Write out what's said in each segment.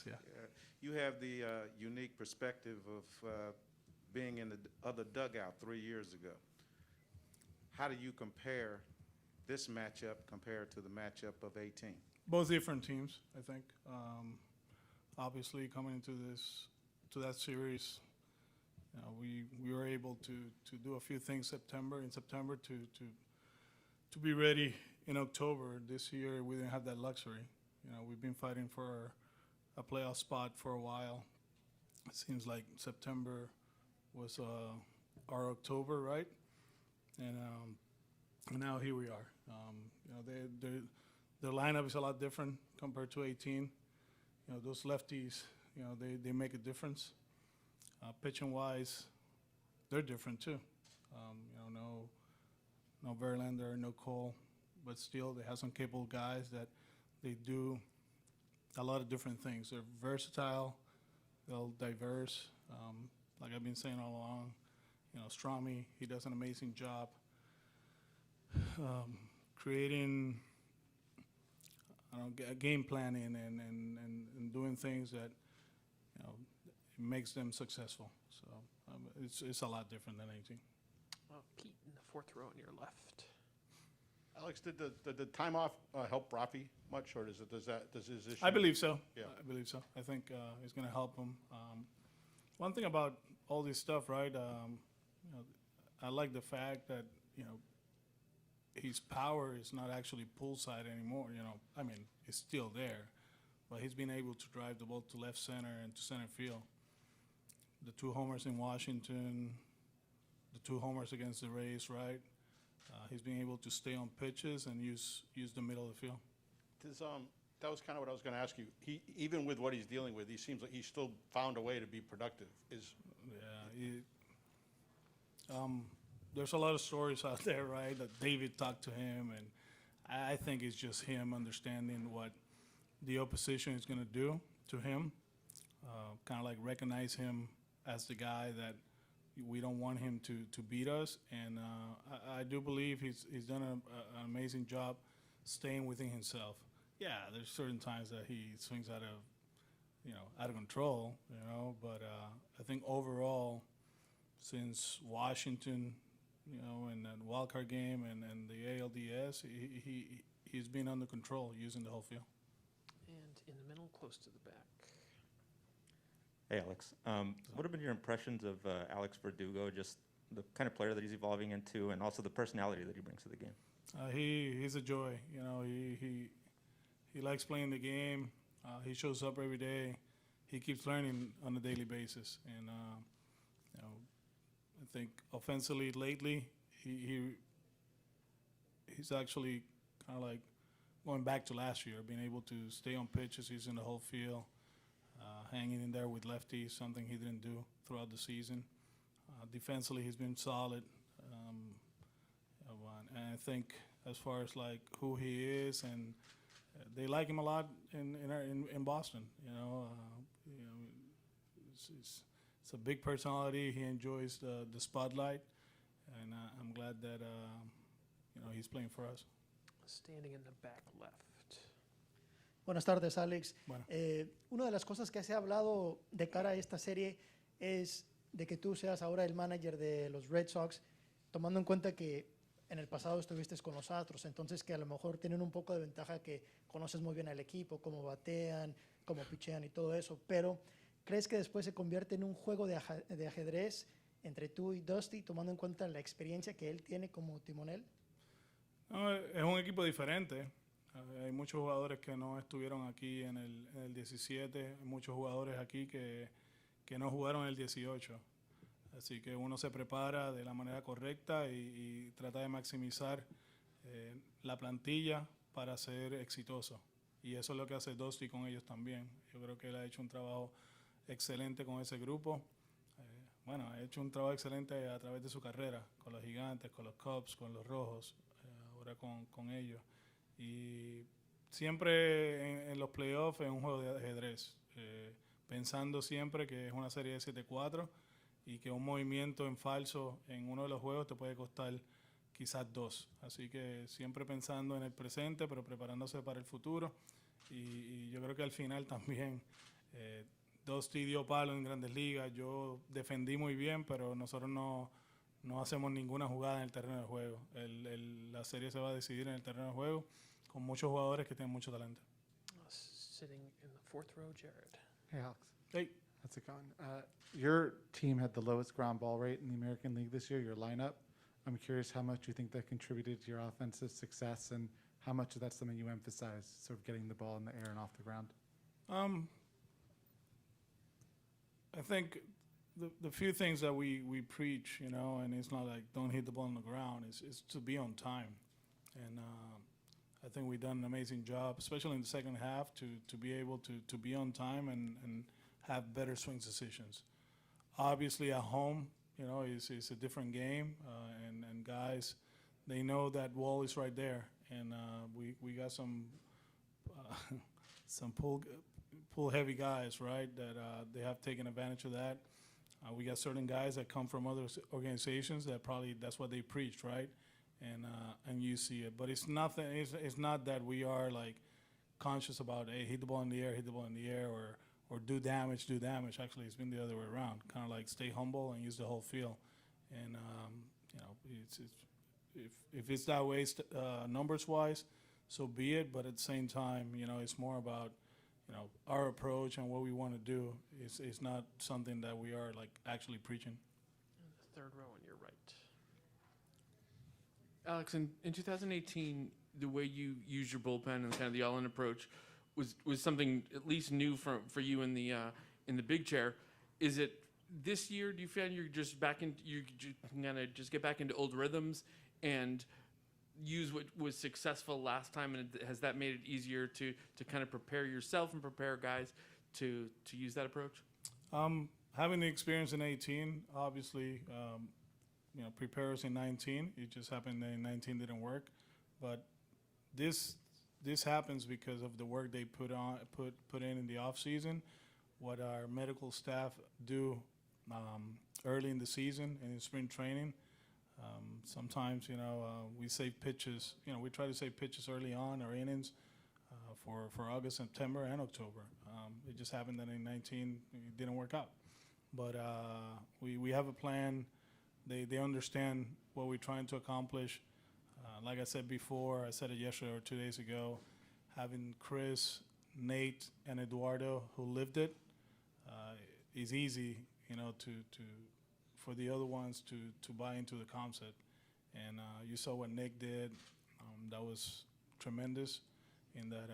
Yeah. You have the unique perspective of being in the other dugout 3 years ago. How do you compare this matchup compared to the matchup of 18? Both different teams, I think. Obviously, coming into that series, we were able to do a few things in September to be ready in October. This year, we didn't have that luxury. We've been fighting for a playoff spot for a while. It seems like September was our October, right? And now here we are. Their lineup is a lot different compared to 18. Those lefties, they make a difference. Pitching wise, they're different too. No Verlander, no Cole, but still they have some capable guys that they do a lot of different things. They're versatile, they're diverse. Like I've been saying all along, Strami, he does an amazing job creating game planning and doing things that makes them successful. So it's a lot different than 18. Pete in the fourth row on your left. Alex, did the time off help Rafi much, or does his issue? I believe so. Yeah. I believe so. I think it's going to help him. One thing about all this stuff, right? I like the fact that his power is not actually pull side anymore. I mean, it's still there, but he's been able to drive the ball to left center and to center field. The 2 homers in Washington, the 2 homers against the Rays, right? He's been able to stay on pitches and use the middle of the field. That was kind of what I was going to ask you. Even with what he's dealing with, he seems like he's still found a way to be productive. There's a lot of stories out there, right, that David talked to him, and I think it's just him understanding what the opposition is going to do to him, kind of like recognize him as the guy that we don't want him to beat us, and I do believe he's done an amazing job staying within himself. Yeah, there's certain times that he swings out of control, but I think overall, since Washington, and that wild card game and the ALDS, he's been under control using the whole field. And in the middle, close to the back. Hey, Alex. What have been your impressions of Alex Verdugo, just the kind of player that he's evolving into, and also the personality that he brings to the game? He's a joy. He likes playing the game. He shows up every day. He keeps learning on a daily basis. And, I think offensively lately, he's actually kind of like going back to last year, being able to stay on pitches, using the whole field, hanging in there with lefties, something he didn't do throughout the season. Defensively, he's been solid. And I think as far as like who he is, and they like him a lot in Boston. It's a big personality. He enjoys the spotlight, and I'm glad that he's playing for us. Standing in the back left. Buenas tardes, Alex. Bueno. Una de las cosas que se ha hablado de cara a esta serie es de que tú seas ahora el manager de los Red Sox, tomando en cuenta que en el pasado estuviste con los Astros, entonces que a lo mejor tienen un poco de ventaja que conoces muy bien al equipo, cómo batean, cómo pichean y todo eso, pero ¿crees que después se convierte en un juego de ajedrez entre tú y Dusty, tomando en cuenta la experiencia que él tiene como timonel? No, es un equipo diferente. Hay muchos jugadores que no estuvieron aquí en el 17, hay muchos jugadores aquí que no jugaron en el 18. Así que uno se prepara de la manera correcta y trata de maximizar la plantilla para ser exitoso. Y eso es lo que hace Dusty con ellos también. Yo creo que él ha hecho un trabajo excelente con ese grupo. Ha hecho un trabajo excelente a través de su carrera, con los Gigantes, con los Cubs, con los Rojos, ahora con ellos. Y siempre en los playoffs es un juego de ajedrez, pensando siempre que es una serie de 7-4 y que un movimiento en falso en uno de los juegos te puede costar quizás 2. Así que siempre pensando en el presente, pero preparándose para el futuro. Y yo creo que al final también Dusty dio palo en Grandes Ligas, yo defendí muy bien, pero nosotros no hacemos ninguna jugada en el terreno de juego. La serie se va a decidir en el terreno de juego con muchos jugadores que tienen mucho talento. Sitting in the fourth row, Jared. Hey, Alex. Hey, How's it going? Your team had the lowest ground ball rate in the American League this year, your lineup. I'm curious how much you think that contributed to your offensive success and how much of that's something you emphasize, sort of getting the ball in the air and off the ground. I think the few things that we preach, you know, and it's not like don't hit the ball on the ground, is to be on time. And I think we've done an amazing job, especially in the second half, to be able to be on time and have better swing decisions. Obviously, at home, you know, it's a different game, and guys, they know that wall is right there, and we got some pull heavy guys, right, that they have taken advantage of that. We got certain guys that come from other organizations that probably that's what they preached, right, and you see it. But it's nothing. It's not that we are like conscious about hey, hit the ball in the air, or do damage. Actually, it's been the other way around. Kind of like stay humble and use the whole field. And you know, if it's that way, numbers wise, so be it. But at the same time, you know, it's more about you know our approach and what we want to do. It's not something that we are like actually preaching. And the third row on your right. Alex, in 2018, the way you used your bullpen and kind of the all-in approach was something at least new for you in the big chair. Is it this year? Do you feel you're just back in? You can kind of just get back into old rhythms and use what was successful last time, and has that made it easier to kind of prepare yourself and prepare guys to use that approach? Having the experience in 18, obviously, you know, prepare us in 19. It just happened that in 19 didn't work, but this happens because of the work they put in the off season, what our medical staff do early in the season and in spring training. Sometimes, you know, we save pitches. You know, we try to save pitches early on or innings for August, September, and October. It just happened that in 19 it didn't work out. But we have a plan. They understand what we're trying to accomplish. Like I said before, I said it yesterday or 2 days ago, having Chris, Nate, and Eduardo who lived it is easy, you know, for the other ones to buy into the concept. And you saw what Nick did. That was tremendous in that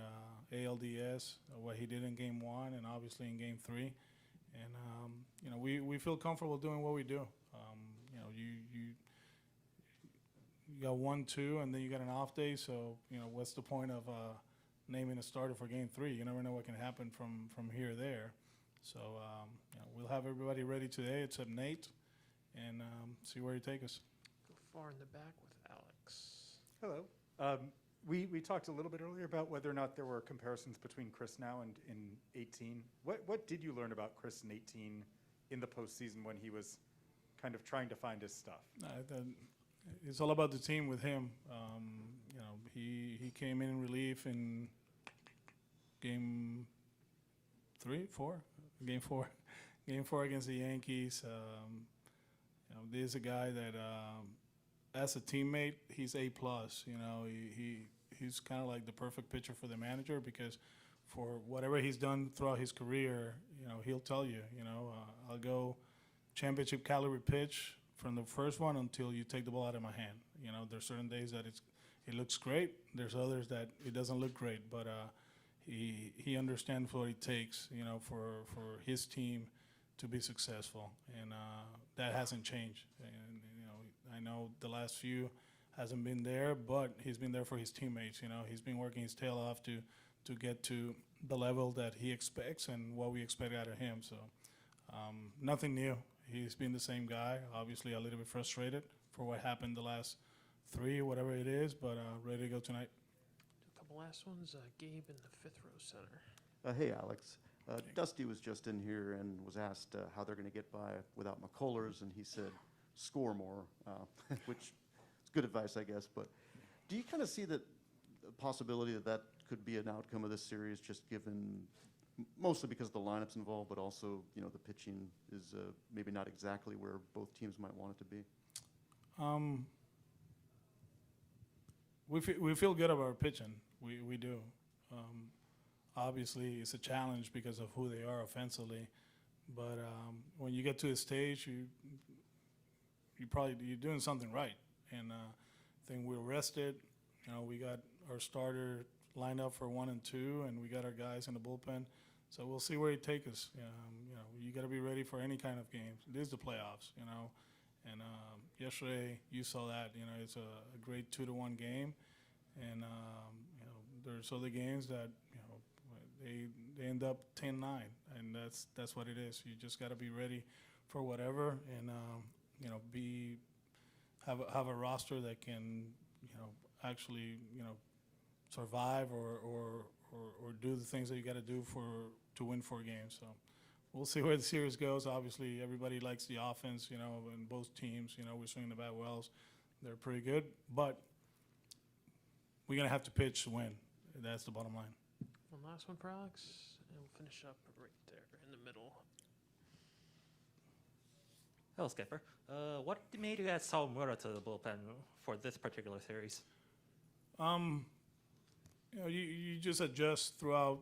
ALDS, what he did in Game 1 and obviously in Game 3. And, you know, we feel comfortable doing what we do. You know, you got 1, 2, and then you got an off day. So, you know, what's the point of naming a starter for Game 3? You never know what can happen from here or there. So, you know, we'll have everybody ready today except Nate, and see where he takes us. Go far in the back with Alex. Hello. We talked a little bit earlier about whether or not there were comparisons between Chris now and in 18. What did you learn about Chris in 18 in the postseason when he was kind of trying to find his stuff? It's all about the team with him. You know, he came in relief in Game 4 against the Yankees. You know, this is a guy that, as a teammate, he's A+. You know, he's kind of like the perfect pitcher for the manager because for whatever he's done throughout his career, you know, he'll tell you, you know, I'll go championship caliber pitch from the first one until you take the ball out of my hand. You know, there's certain days that it looks great. There's others that it doesn't look great, but he understands what it takes, you know, for his team to be successful, and that hasn't changed. And you know, I know the last few hasn't been there, but he's been there for his teammates. You know, he's been working his tail off to get to the level that he expects and what we expect out of him. So nothing new. He's been the same guy. Obviously, a little bit frustrated for what happened the last 3, whatever it is, but ready to go tonight. A couple last ones. Gabe in the fifth row center. Hey, Alex. Dusty was just in here and was asked how they're going to get by without McCullers, and he said, score more, which is good advice, I guess. But do you kind of see the possibility that could be an outcome of this series, just given mostly because the lineup's involved, but also, you know, the pitching is maybe not exactly where both teams might want it to be. We feel good about our pitching. We do. Obviously, it's a challenge because of who they are offensively. But when you get to the stage, you're doing something right. And I think we're rested. You know, we got our starter lined up for 1 and 2, and we got our guys in the bullpen. So we'll see where it takes us. You know, you got to be ready for any kind of games. It is the playoffs, you know. And yesterday, you saw that. You know, it's a great 2-1 game. And you know, there's other games that, you know, they end up 10-9, and that's what it is. You just got to be ready for whatever, and you know, have a roster that can, you know, actually, you know, survive or do the things that you got to do to win 4 games. So we'll see where the series goes. Obviously, everybody likes the offense, you know, and both teams, you know, we're swinging the bat wells. They're pretty good, but we're gonna have to pitch to win. That's the bottom line. One last one for Alex, and we'll finish up right there in the middle. Hello, Skipper. What made you add Sawamura to the bullpen for this particular series? You know, you just adjust throughout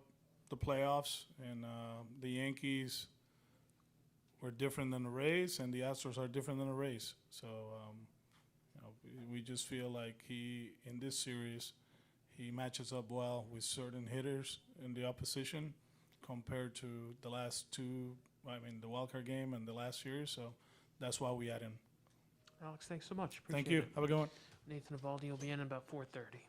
the playoffs, and the Yankees were different than the Rays, and the Astros are different than the Rays. So, you know, we just feel like in this series, he matches up well with certain hitters in the opposition compared to the last 2, the wildcard game and the last series. So that's why we add him. Alex, thanks so much. Thank Appreciate you. it. Have a good one. Nathan Evaldi will be in about 4:30.